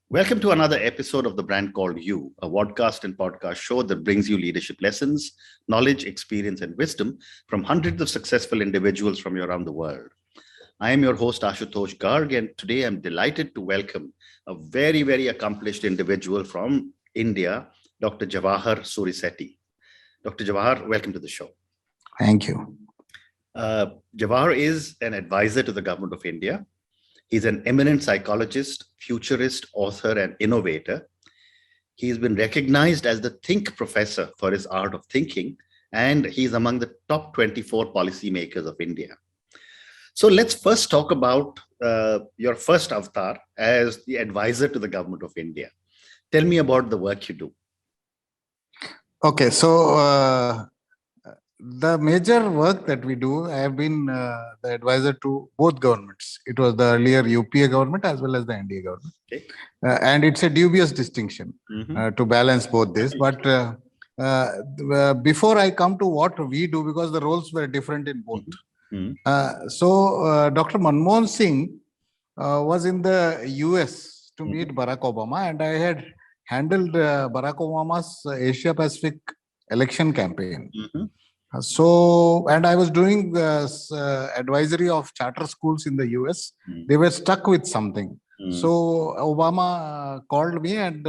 Welcome to another episode of the brand called You, a podcast and podcast show that brings you leadership lessons, knowledge, experience, and wisdom from hundreds of successful individuals from around the world. I am your host, Ashutosh Garg, and today I'm delighted to welcome a very, very accomplished individual from India, Dr. Jawahar Surisetti. Dr. Jawahar, welcome to the show. Thank you. Jawahar is an advisor to the government of India. He's an eminent psychologist, futurist, author, and innovator. He's been recognized as the Think Professor for his art of thinking, and he's among the top 24 policymakers of India. So let's first talk about your first avatar as the advisor to the government of India. Tell me about the work you do. Okay, so the major work that we do, I have been the advisor to both governments. It was the earlier UPA government as well as the NDA government. Okay. And it's a dubious distinction to balance both this. But before I come to what we do, because the roles were different in both. So Dr. Manmohan Singh was in the US to meet Barack Obama, and I had handled Barack Obama's Asia Pacific election campaign. So, and I was doing advisory of charter schools in the US. They were stuck with something. So Obama called me and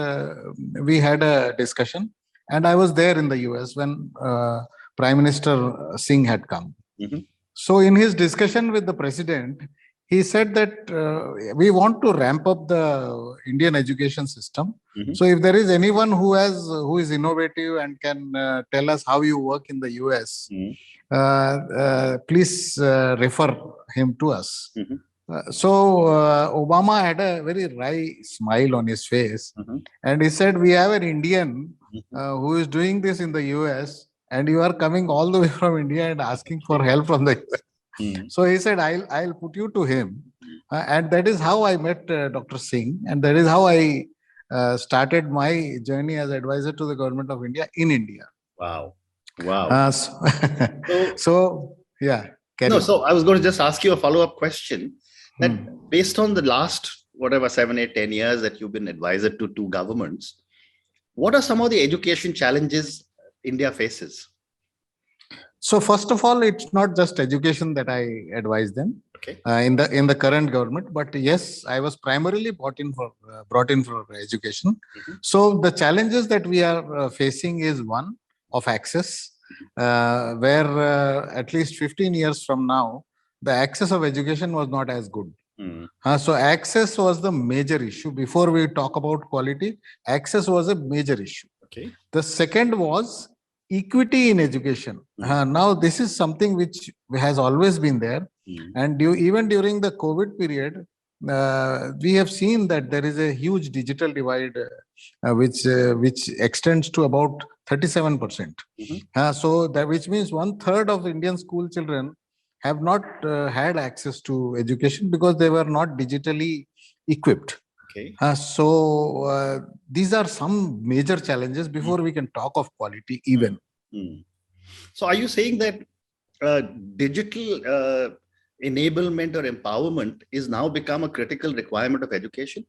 we had a discussion. And I was there in the US when Prime Minister Singh had come. So in his discussion with the president, he said that we want to ramp up the Indian education system. So if there is anyone who is innovative and can tell us how you work in the US, please refer him to us. So Obama had a very wry smile on his face, and he said, "We have an Indian who is doing this in the US, and you are coming all the way from India and asking for help from the US." So he said, I'll put you to him. And that is how I met Dr. Singh. And that is how I started my journey as advisor to the government of India in India. Wow. Wow. So I was going to just ask you a follow-up question. That based on the last, 7, 8, 10 years that you've been advisor to two governments, what are some of the education challenges India faces? So first of all, it's not just education that I advise them in the current government, but yes, I was primarily brought in for education. So the challenges that we are facing is one of access, where at least 15 years from now, the access of education was not as good. So access was the major issue. Before we talk about quality, access was a major issue. The second was equity in education. Now, this is something which has always been there. And even during the COVID period, we have seen that there is a huge digital divide, which extends to about 37%. So that which means 1/3 of Indian school children have not had access to education because they were not digitally equipped. So these are some major challenges before we can talk of quality even. So are you saying that digital enablement or empowerment is now become a critical requirement of education?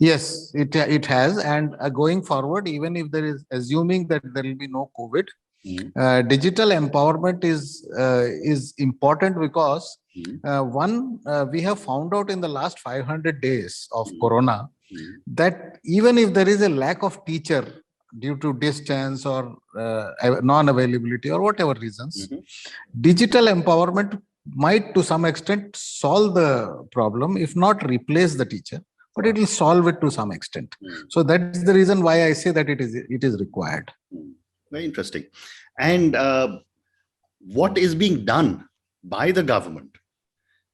Yes, it has. And going forward, even if there is, assuming that there will be no COVID, digital empowerment is important because we have found out in the last 500 days of Corona that even if there is a lack of teacher due to distance or non-availability or whatever reasons, digital empowerment might to some extent solve the problem, if not replace the teacher, but it will solve it to some extent. So that's the reason why I say that it is required. Very interesting. And what is being done by the government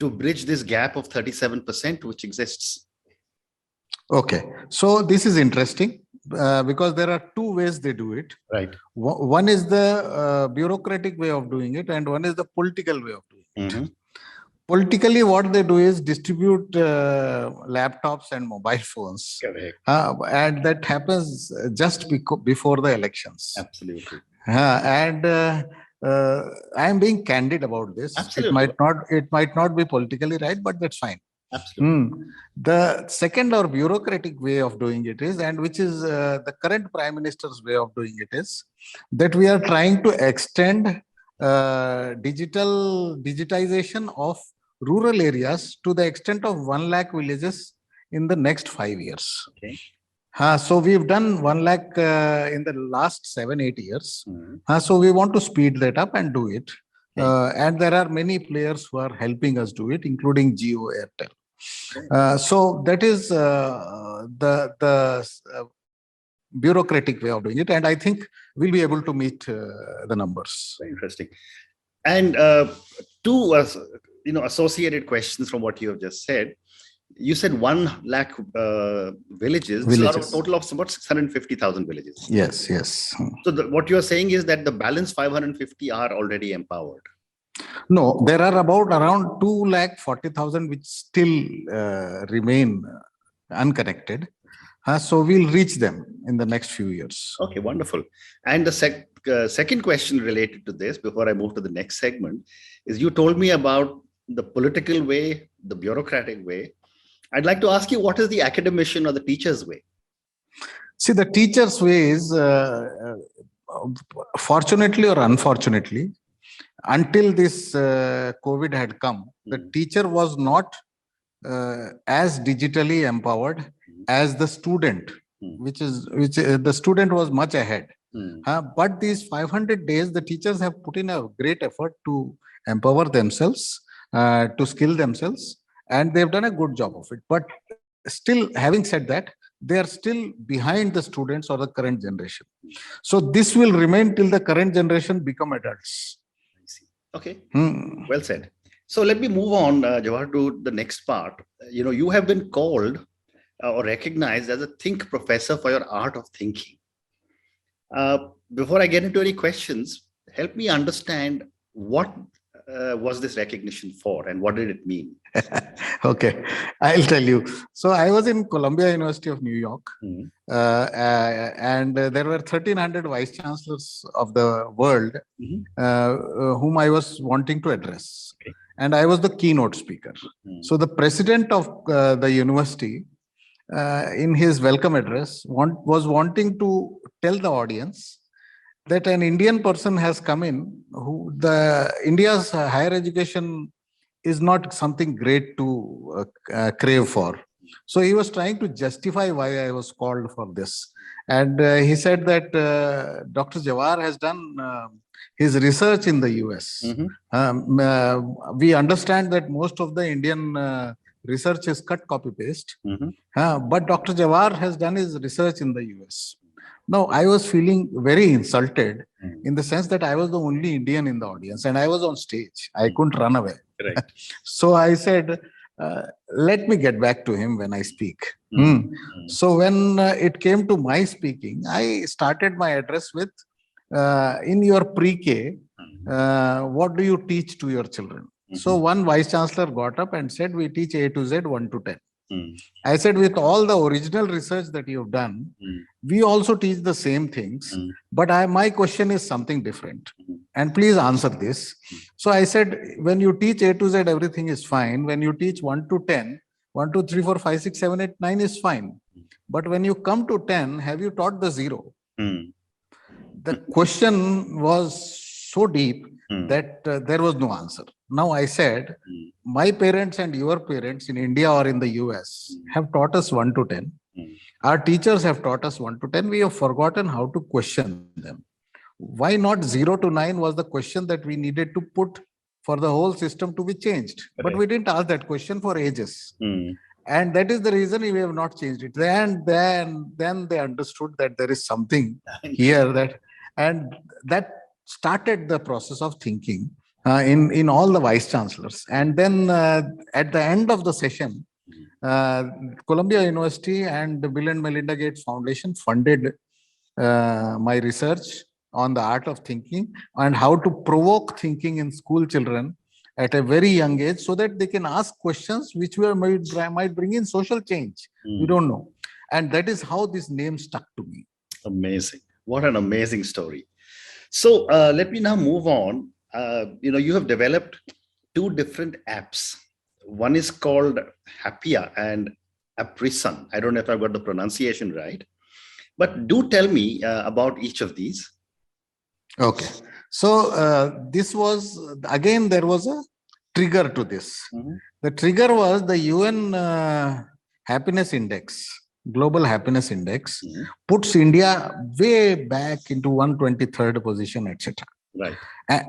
to bridge this gap of 37% which exists? Okay, so this is interesting because there are two ways they do it. Right. One is the bureaucratic way of doing it, and one is the political way of doing it. Politically, what they do is distribute laptops and mobile phones. And that happens just before the elections. Absolutely. And I am being candid about this. Absolutely. It might not be politically right, but that's fine. Absolutely. The second or bureaucratic way of doing it is, and which is the current Prime Minister's way of doing it is, that we are trying to extend digitization of rural areas to the extent of 1 lakh villages in the next 5 years. Okay. So we've done 1 lakh in the last 7-8 years. So we want to speed that up and do it. Okay. And there are many players who are helping us do it, including Jio Airtel. So that is the bureaucratic way of doing it, and I think we'll be able to meet the numbers. Very interesting. And two associated questions from what you have just said. You said 1 lakh villages. This is out of a total of about 650,000 villages. Yes. So what you're saying is that the balance 550 are already empowered. No, there are around 240,000 which still remain unconnected. So we'll reach them in the next few years. Okay, wonderful. And the second question related to this, before I move to the next segment, is you told me about the political way, the bureaucratic way. I'd like to ask you, what is the academician or the teacher's way? See, the teacher's way is, fortunately or unfortunately, until this COVID had come, the teacher was not as digitally empowered as the student, which the student was much ahead. But these 500 days, the teachers have put in a great effort to empower themselves, to skill themselves, and they've done a good job of it. But still, having said that, they are still behind the students or the current generation. So this will remain till the current generation become adults. I see. Okay, well said. So let me move on, Jawahar, to the next part. You have been called or recognized as a Think Professor for your art of thinking. Before I get into any questions, help me understand what was this recognition for and what did it mean? Okay, I'll tell you. So I was in Columbia University of New York, and there were 1,300 vice chancellors of the world whom I was wanting to address. Okay. And I was the keynote speaker. So the president of the university, in his welcome address, was wanting to tell the audience that an Indian person has come in who India's higher education is not something great to crave for. So he was trying to justify why I was called for this. And he said that Dr. Jawahar has done his research in the US. We understand that most of the Indian research is cut, copy, paste. But Dr. Jawahar has done his research in the US. Now, I was feeling very insulted in the sense that I was the only Indian in the audience and I was on stage. I couldn't run away. Right. So I said, let me get back to him when I speak. So when it came to my speaking, I started my address with, in your pre-K, what do you teach to your children? So one vice chancellor got up and said, we teach A to Z 1 to 10. I said, with all the original research that you've done, we also teach the same things, but my question is something different. And please answer this. So I said, when you teach A to Z, everything is fine. When you teach 1 to 10, 1, 2, 3, 4, 5, 6, 7, 8, 9 is fine. But when you come to 10, have you taught the 0? The question was so deep that there was no answer. Now I said, my parents and your parents in India or in the US have taught us 1 to 10. Our teachers have taught us 1 to 10. We have forgotten how to question them. Why not 0 to 9 was the question that we needed to put for the whole system to be changed. Right. But we didn't ask that question for ages. And that is the reason we have not changed it. And then they understood that there is something here and that started the process of thinking in all the vice chancellors. And then at the end of the session, Columbia University and the Bill and Melinda Gates Foundation funded my research on the art of thinking and how to provoke thinking in school children at a very young age so that they can ask questions which might bring in social change. We don't know. And that is how this name stuck to me. Amazing. What an amazing story. So let me now move on. You have developed 2 different apps One is called Hapia and Aprison. I don't know if I've got the pronunciation right, but do tell me about each of these. Okay. So this was, again, there was a trigger to this. The trigger was the UN Happiness Index, Global Happiness Index, puts India way back into 123rd position, etc. Right.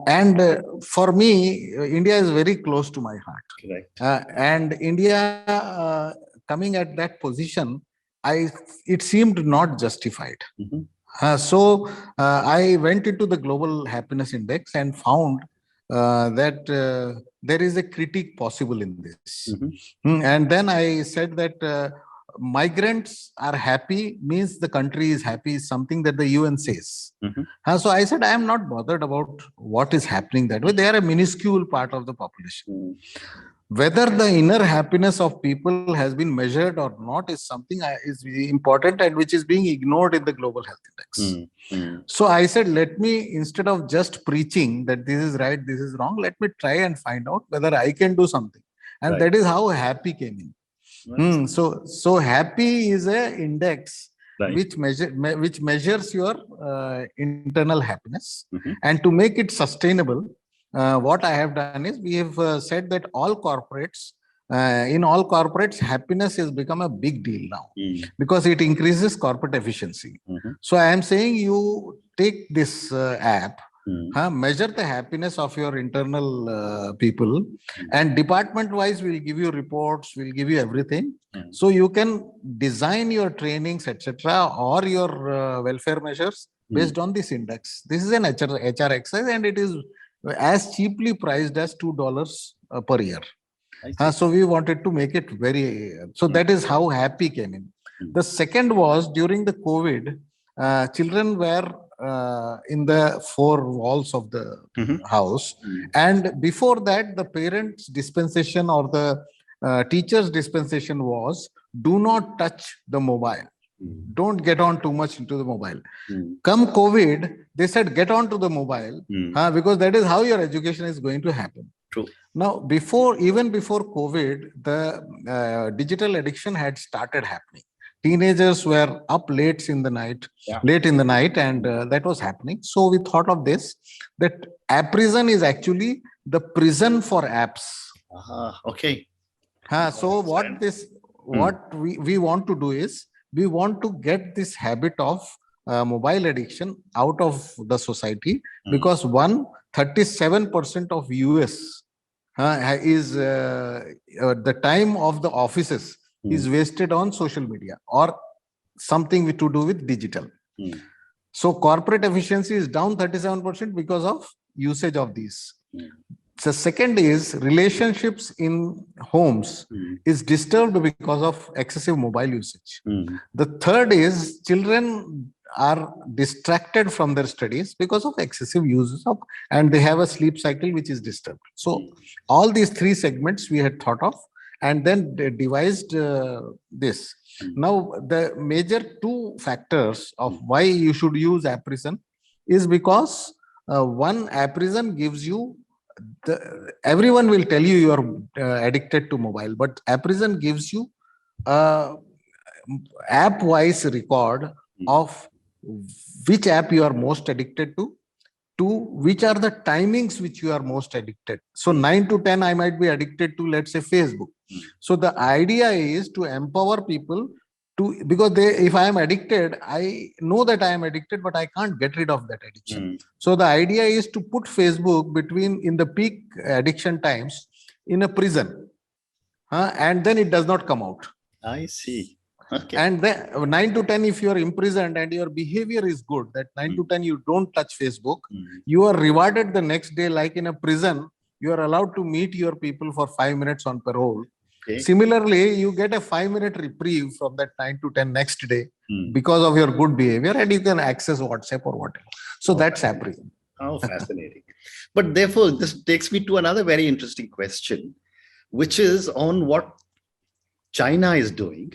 And for me, India is very close to my heart. Correct. And India coming at that position, it seemed not justified. So I went into the Global Happiness Index and found that there is a critique possible in this. And then I said that migrants are happy means the country is happy is something that the UN says. So I said, I am not bothered about what is happening that way. They are a minuscule part of the population. Whether the inner happiness of people has been measured or not is something is important and which is being ignored in the Global Health Index. So I said, let me, instead of just preaching that this is right, this is wrong, let me try and find out whether I can do something. And that is how Happy came in. So Happy is a index which measures your internal happiness. And to make it sustainable, what I have done is we have said that all corporates, in all corporates, happiness has become a big deal now because it increases corporate efficiency. So I am saying you take this app, measure the happiness of your internal people, and department wise we'll give you reports, we'll give you everything. So you can design your trainings, etc., or your welfare measures based on this index. This is an HR exercise and it is as cheaply priced as $2 per year. So we wanted to make it very, so that is how Happy came in. The second was during the COVID, children were in the four walls of the house. And before that, the parents' dispensation or the teacher's dispensation was, do not touch the mobile. Don't get on too much into the mobile. Come COVID, they said get on to the mobile because that is how your education is going to happen. True. Now, even before COVID, the digital addiction had started happening. Teenagers were up late in the night, and that was happening. So we thought of this, that Aprison is actually the prison for apps. Okay. So what we want to do is, we want to get this habit of mobile addiction out of the society, because 37% of US is the time of the offices is wasted on social media or something to do with digital. So corporate efficiency is down 37% because of usage of these. The second is relationships in homes is disturbed because of excessive mobile usage. The third is children are distracted from their studies because of excessive use of, and they have a sleep cycle which is disturbed. So all these three segments we had thought of and then devised this. Now the major two factors of why you should use Aprison is because one, Aprison gives you everyone will tell you are addicted to mobile, but Aprison gives you app-wise record of which app you are most addicted to which are the timings which you are most addicted. So 9 to 10, I might be addicted to, let's say, Facebook. So the idea is to empower people to, because if I am addicted, I know that I am addicted, but I can't get rid of that addiction. So the idea is to put Facebook in the peak addiction times in a prison, and then it does not come out. I see. Okay. And then 9 to 10, if you are imprisoned and your behavior is good, that 9 to 10 you don't touch Facebook, you are rewarded the next day. Like in a prison, you are allowed to meet your people for 5 minutes on parole. Okay. Similarly, you get a 5-minute reprieve from that 9 to 10 next day because of your good behavior, and you can access WhatsApp or whatever. So that's Aprison. How fascinating. But therefore, this takes me to another very interesting question, which is on what China is doing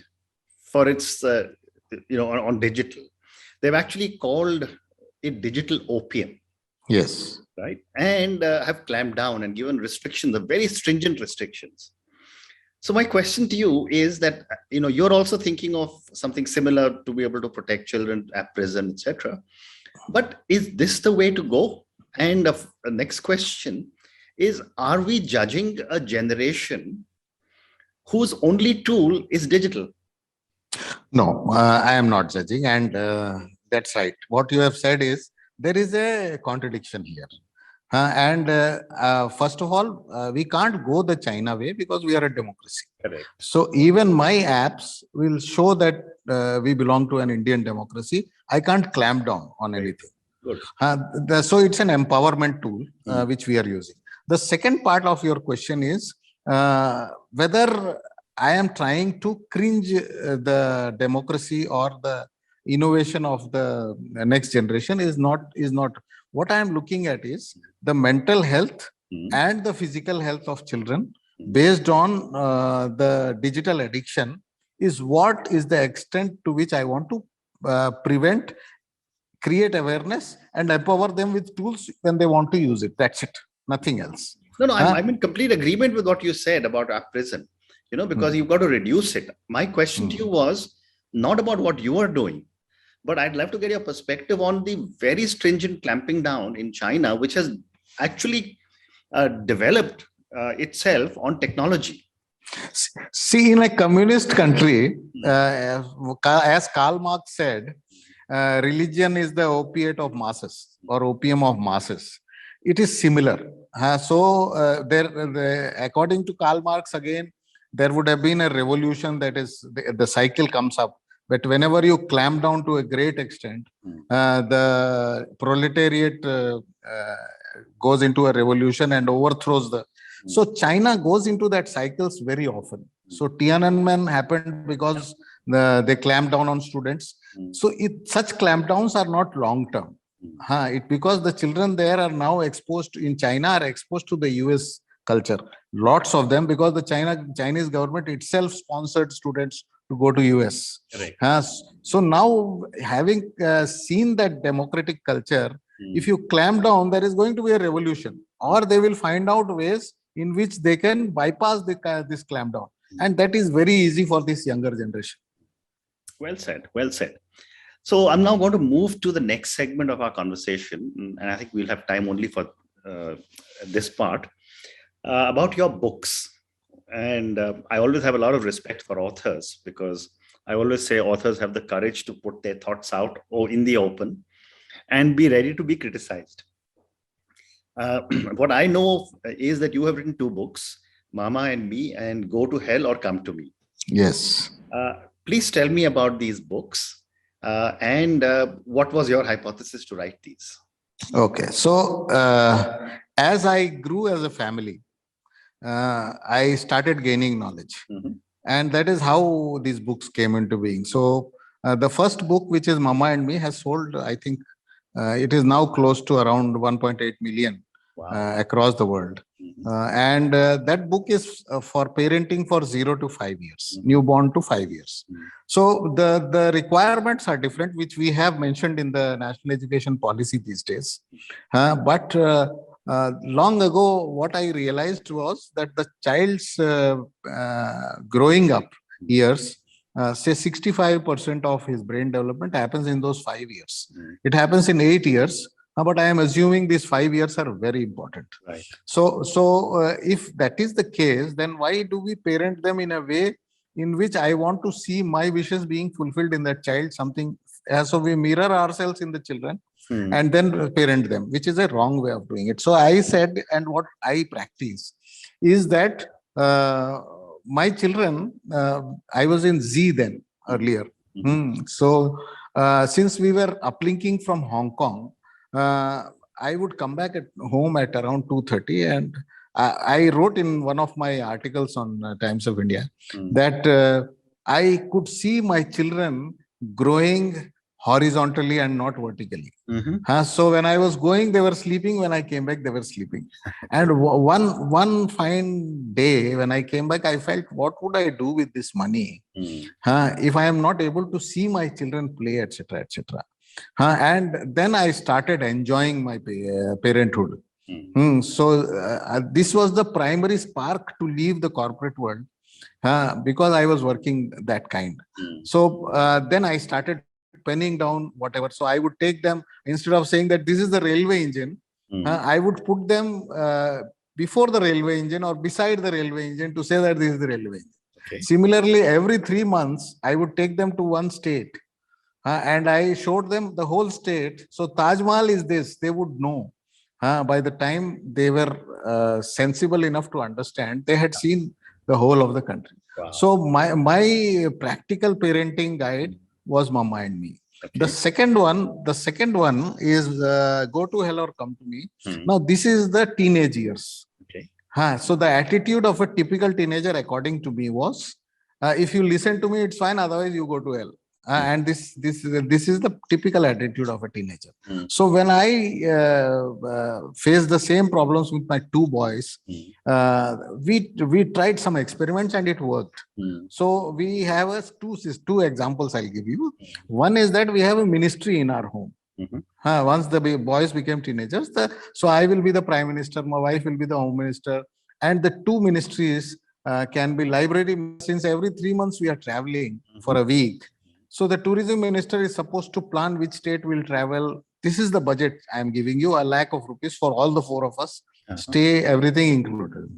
for its, on digital. They've actually called it digital opium. Yes. Right. And have clamped down and given restrictions, the very stringent restrictions. So my question to you is that, you're also thinking of something similar to be able to protect children at prison, etc. But is this the way to go? And the next question is, are we judging a generation whose only tool is digital? No, I am not judging. And that's right. What you have said is there is a contradiction here. First of all, we can't go the China way because we are a democracy. Correct. So even my apps will show that we belong to an Indian democracy. I can't clamp down on anything. Good. So it's an empowerment tool which we are using. The second part of your question is whether I am trying to cringe the democracy or the innovation of the next generation is not. What I am looking at is the mental health and the physical health of children based on the digital addiction is what is the extent to which I want to prevent, create awareness and empower them with tools when they want to use it. That's it. Nothing else. No, I'm in complete agreement with what you said about our prison, because you've got to reduce it. My question to you was not about what you are doing, but I'd love to get your perspective on the very stringent clamping down in China, which has actually developed itself on technology. See, in a communist country, as Karl Marx said, religion is the opiate of masses or opium of masses. It is similar. According to Karl Marx, again, there would have been a revolution, that is, the cycle comes up. But whenever you clamp down to a great extent, the proletariat goes into a revolution and overthrows the. So China goes into that cycles very often. So Tiananmen happened because they clamped down on students. So such clampdowns are not long term. Because the children there are now exposed in China, are exposed to the US culture. Lots of them, because the Chinese government itself sponsored students to go to US. Right. So now, having seen that democratic culture, if you clamp down, there is going to be a revolution, or they will find out ways in which they can bypass this clamp down. And that is very easy for this younger generation. Well said. Well said. So I'm now going to move to the next segment of our conversation, and I think we'll have time only for this part, about your books. And I always have a lot of respect for authors, because I always say authors have the courage to put their thoughts out in the open and be ready to be criticized. What I know is that you have written 2 books, Mama and Me and Go to Hell or Come to Me. Yes. Please tell me about these books and what was your hypothesis to write these? Okay. So as I grew as a family, I started gaining knowledge. And that is how these books came into being. So the first book, which is Mama and Me, has sold, I think, it is now close to around 1.8 million. Wow. Across the world. And that book is for parenting for 0 to 5 years, newborn to 5 years. So the requirements are different, which we have mentioned in the National Education Policy these days. But long ago, what I realized was that the child's growing up years, say 65% of his brain development happens in those 5 years. It happens in 8 years. But I am assuming these 5 years are very important. Right. So if that is the case, then why do we parent them in a way in which I want to see my wishes being fulfilled in that child? So we mirror ourselves in the children and then parent them, which is a wrong way of doing it. So I said, and what I practice is that my children, I was in Z then earlier. So since we were uplinking from Hong Kong, I would come back at home at around 2:30, and I wrote in one of my articles on Times of India that I could see my children growing horizontally and not vertically. So when I was going, they were sleeping. When I came back, they were sleeping. And one fine day, when I came back, I felt, what would I do with this money if I am not able to see my children play, etc., etc. And then I started enjoying my parenthood. So this was the primary spark to leave the corporate world because I was working that kind. So then I started penning down whatever. So I would take them, instead of saying that this is the railway engine, I would put them before the railway engine or beside the railway engine to say that this is the railway engine. Okay. Similarly, every 3 months, I would take them to one state and I showed them the whole state. So Taj Mahal is this, they would know. By the time they were sensible enough to understand, they had seen the whole of the country. Wow. So my practical parenting guide was Mama and Me. Okay. The second one is Go to Hell or Come to Me. Now this is the teenage years. Okay. So the attitude of a typical teenager, according to me, was if you listen to me, it's fine. Otherwise, you go to hell. And this is the typical attitude of a teenager. So when I faced the same problems with my two boys, we tried some experiments and it worked. So we have two examples I'll give you. One is that we have a ministry in our home. Once the boys became teenagers, so I will be the prime minister, my wife will be the home minister, and the two ministries can be library. Since every 3 months we are traveling for a week, so the tourism minister is supposed to plan which state will travel. This is the budget I am giving you, 1 lakh of rupees for all the 4 of us, stay, everything included.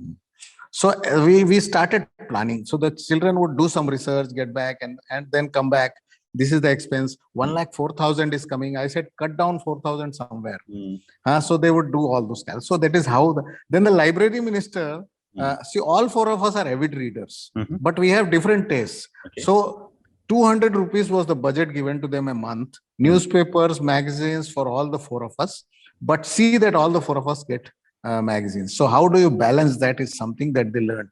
So we started planning. So the children would do some research, get back and then come back. This is the expense. 1,04,000 is coming. I said, cut down 4,000 somewhere. So they would do all those calls. So that is how then the library minister, see, all 4 of us are avid readers, but we have different tastes. Okay. So 200 rupees was the budget given to them a month, newspapers, magazines for all the 4 of us, but see that all the 4 of us get magazines. So how do you balance that is something that they learned.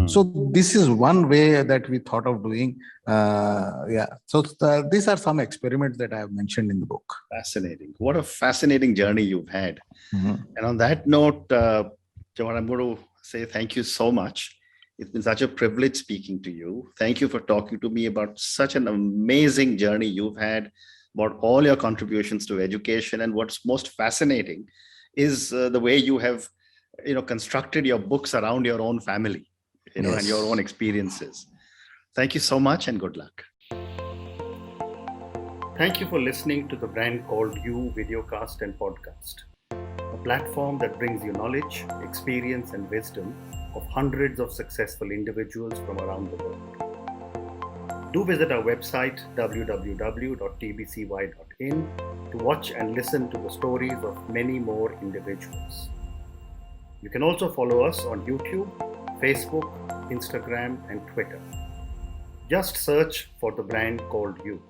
So this is one way that we thought of doing. So these are some experiments that I have mentioned in the book. Fascinating. What a fascinating journey you've had. And on that note, Jawahar, I'm going to say thank you so much. It's been such a privilege speaking to you. Thank you for talking to me about such an amazing journey you've had, about all your contributions to education. And what's most fascinating is the way you have, constructed your books around your own family, and your own experiences. Thank you so much and good luck. Thank you for listening to the Brand Called You videocast and podcast, a platform that brings you knowledge, experience, and wisdom of hundreds of successful individuals from around the world. Do visit our website www.tbcy.in to watch and listen to the stories of many more individuals. You can also follow us on YouTube, Facebook, Instagram, and Twitter. Just search for the Brand Called You.